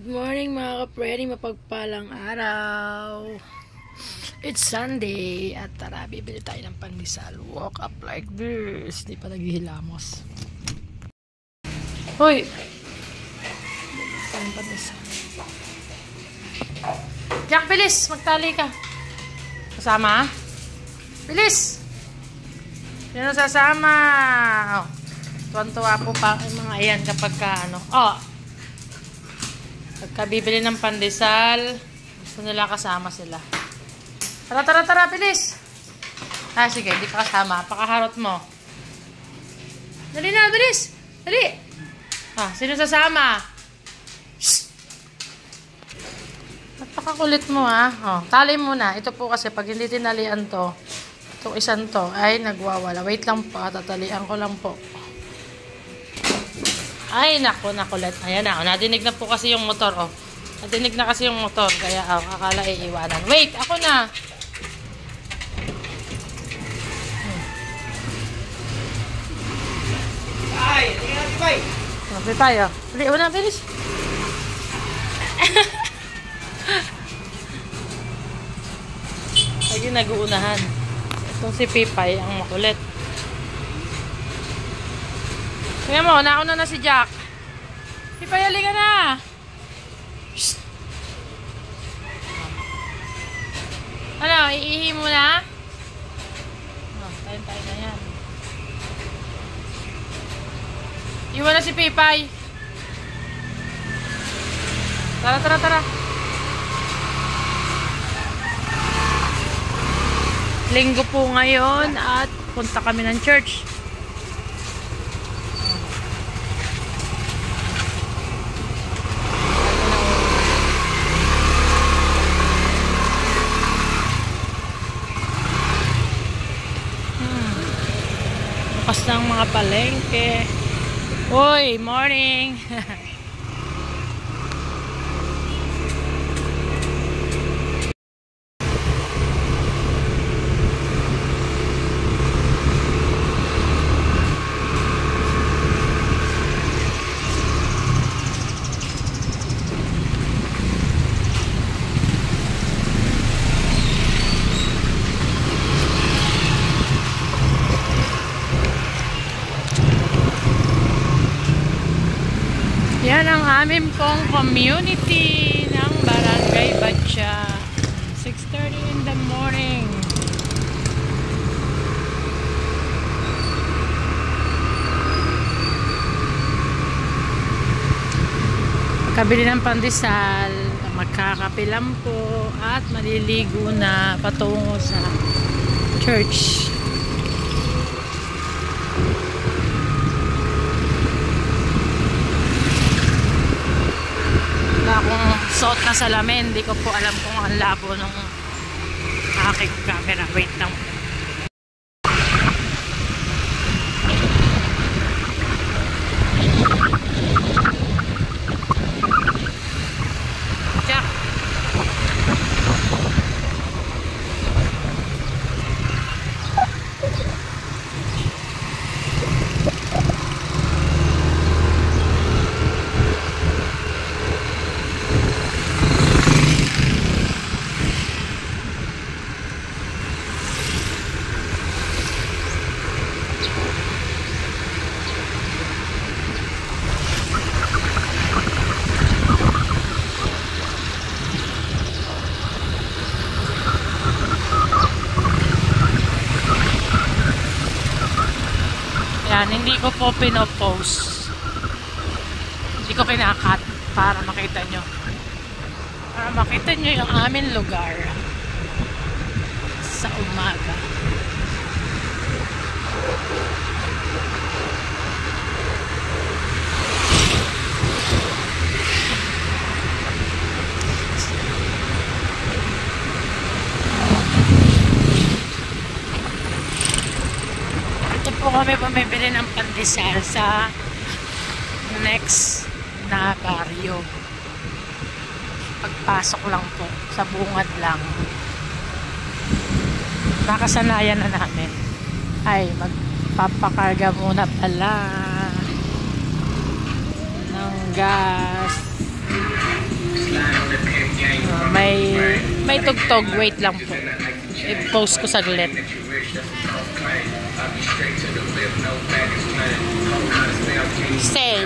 Good morning mga ka-predi, mapagpalang araw. It's Sunday at tara, bibili tayo ng pandesal. Walk up like this. Di pa naghihilamos. Hoy! Bibili tayo ng pandesal. Jack, bilis! Magtali ka. Kasama? Bilis! Sino sasama? Oh. Tuwan-tuwa po pa ang mga ayan kapag ka ano. Oh! Pagka bibili ng pandesal, gusto nila kasama sila. Tara, bilis! Ah, sige, hindi ka kasama. Pakaharot mo. Dali na, bilis! Dali! Ah, sino sasama? Shhh! Napakakulit mo, ha? Oh, tali muna. Ito po kasi, pag hindi tinalian to, itong isang to, ay nagwawala. Wait lang po, tatalian ko lang po. Ay, nakulit. Ayan na. Nadinig na po kasi yung motor, oh. Nadinig na kasi yung motor. Kaya, oh, akala iiwanan. Wait, ako na. Ay, tingnan natin, bay. Sabi tayo. Bili, una, bilis. Lagi nag-uunahan. Itong si Pipay, ang makulit. Tingnan mo, nauna na si Jack. Ipayaling ka na. Shhh. Ano, iihi mo na? Oh, tayo na yan. Iwan na si Pipay. Tara. Linggo po ngayon at punta kami ng church. Bukas ng mga palengke. Hoy, morning! Yan ang amin pong community ng Barangay Batya. 6:30 in the morning. Kabili ng pandesal, magkakapilam po at maliligo na patungo sa church. Akong suot na salamin, hindi ko po alam kung ang labo ng aking camera. Wait lang. Jack. Yan, hindi ko po pinopost. Hindi ko kinakat para makita nyo. Para makita nyo yung aming lugar sa umaga. Po kami pumibili ng pandesal sa next na baryo. Pagpasok lang po sa bungad lang. Nakasanayan na namin. Ay, magpapakarga muna pala ng gas. May tugtog. Wait lang po. I-post ko saglit.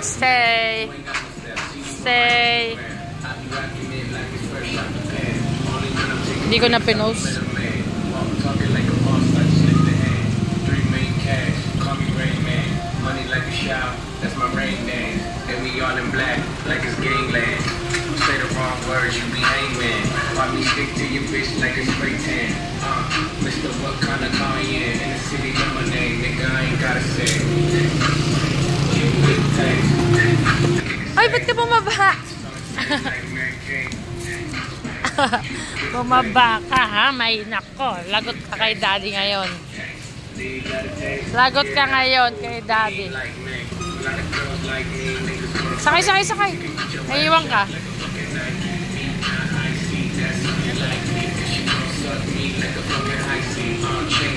Stay. Hindi ko na pinost. That's my rain dance. And we all in black, like it's gangland. Say the wrong words, you be hangman. Why me stick to your bitch like it's spray tan? Mr. What kind of car you in? In the city, know my name, nigga, I ain't gotta say. Ay, ba't ka bumaba? Bumaba ka, ha? May nako. Lagot ka kay daddy ngayon. Lagot ka ngayon kay daddy. Sakay. Naiiwan ka.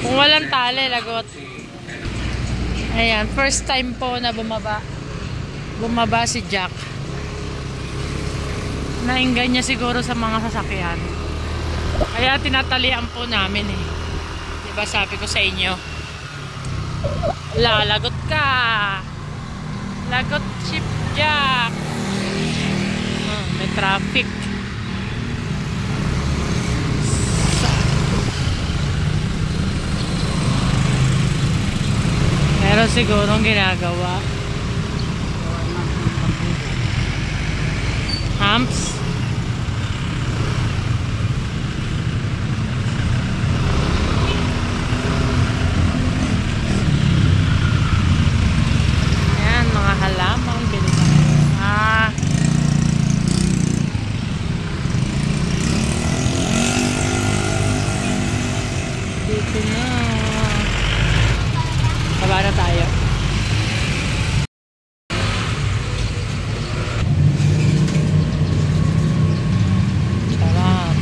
Kung walang tali, lagot. Ayan, first time po na bumaba. Bumaba si Jack. Nainggan niya siguro sa mga sasakyan. Kaya tinatalian po namin eh. Diba sabi ko sa inyo? Lalagot ka. Lagot si Jack. May traffic. Meron sigurong ginagawa. Humps. Ayan, mga halamang bilisan. Dito na. Baba na tayo. Sarap.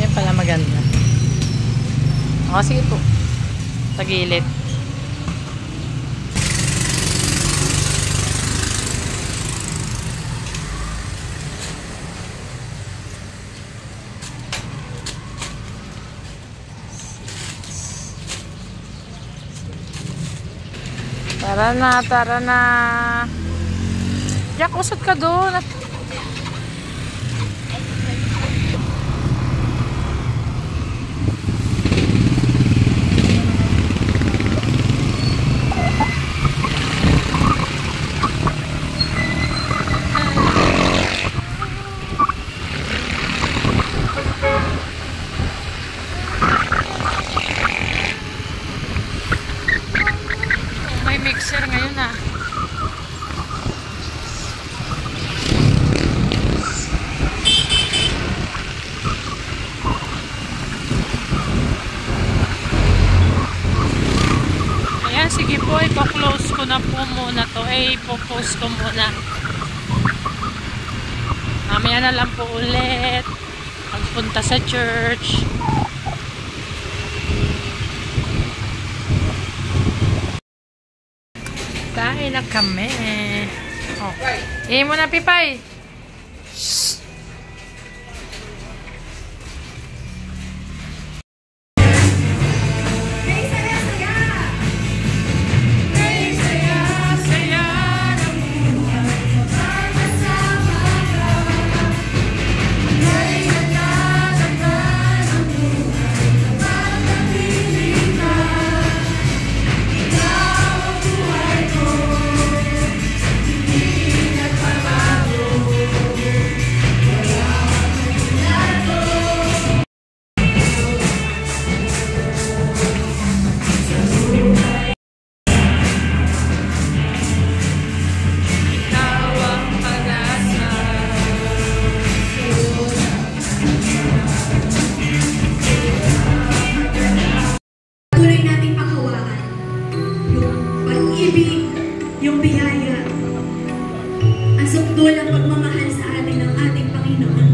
Yan pala maganda. Sige po. Sa gilid. Tara na. Jack, usad ka doon. May mixer ngayon ah. Ayan, sige po, ipo-close ko na po muna to. Ipo-post ko muna. Mamaya na lang po ulit pagpunta sa church. Kain na kami. Oh. Ihin mo na, Pipay. Shhh. Yung biyaya, ang sukdulang pagmamahal sa atin ng ating Panginoon.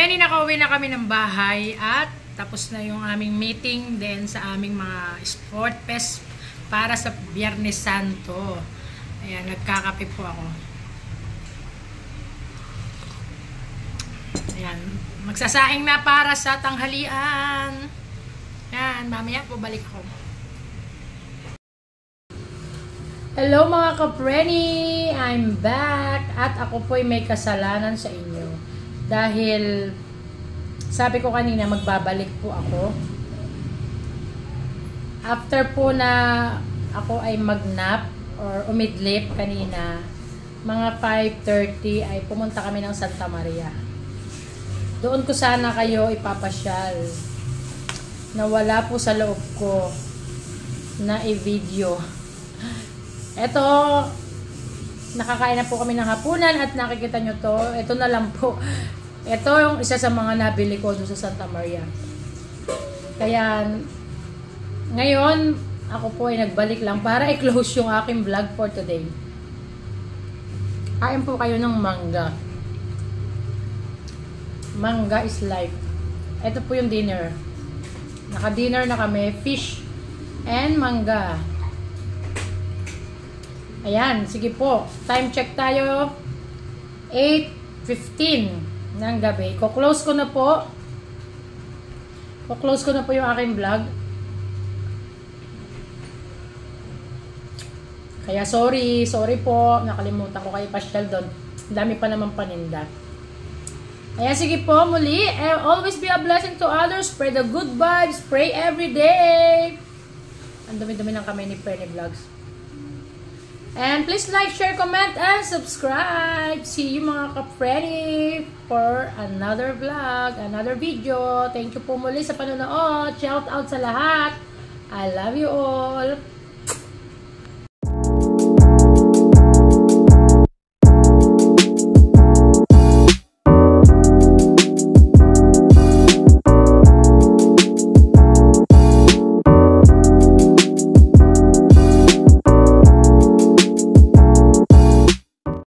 kaprenny, nakauwi na kami ng bahay at tapos na yung aming meeting din sa aming mga sport fest para sa Biyernes Santo. Ayan, nagkakape po ako. Ayan, magsasaing na para sa tanghalian. Ayan, mamaya po balik ako. Hello mga kaprenny! I'm back! At ako po'y may kasalanan sa inyo. Dahil sabi ko kanina magbabalik po ako. After po na ako ay magnap or umidlip kanina, mga 5:30 ay pumunta kami ng Santa Maria. Doon ko sana kayo ipapasyal. Nawala po sa loob ko na i-video. Eto, nakakain na po kami ng hapunan at nakikita nyo to. Ito na lang po. Ito yung isa sa mga nabili ko doon sa Santa Maria. Kaya, ngayon, ako po ay nagbalik lang para i-close yung aking vlog for today. Kain po kayo ng mangga. Mangga is life. Ito po yung dinner. Naka-dinner na kami. Fish and mangga. Ayan, sige po. Time check tayo. 8:15 ng gabi. Ko-close ko na po. Ko-close ko na po yung aking vlog. Kaya sorry po. Nakalimutan ko kayo pasyal doon. Dami pa naman paninda. Ayan, sige po, muli. Always be a blessing to others. Spread the good vibes. Pray every day. Ang dumi-dumi ng kamay ni Penny Vlogs. And please like, share, comment, and subscribe. See you mga ka-Freddy for another vlog, another video. Thank you po muli sa panonood. Shout out sa lahat. I love you all.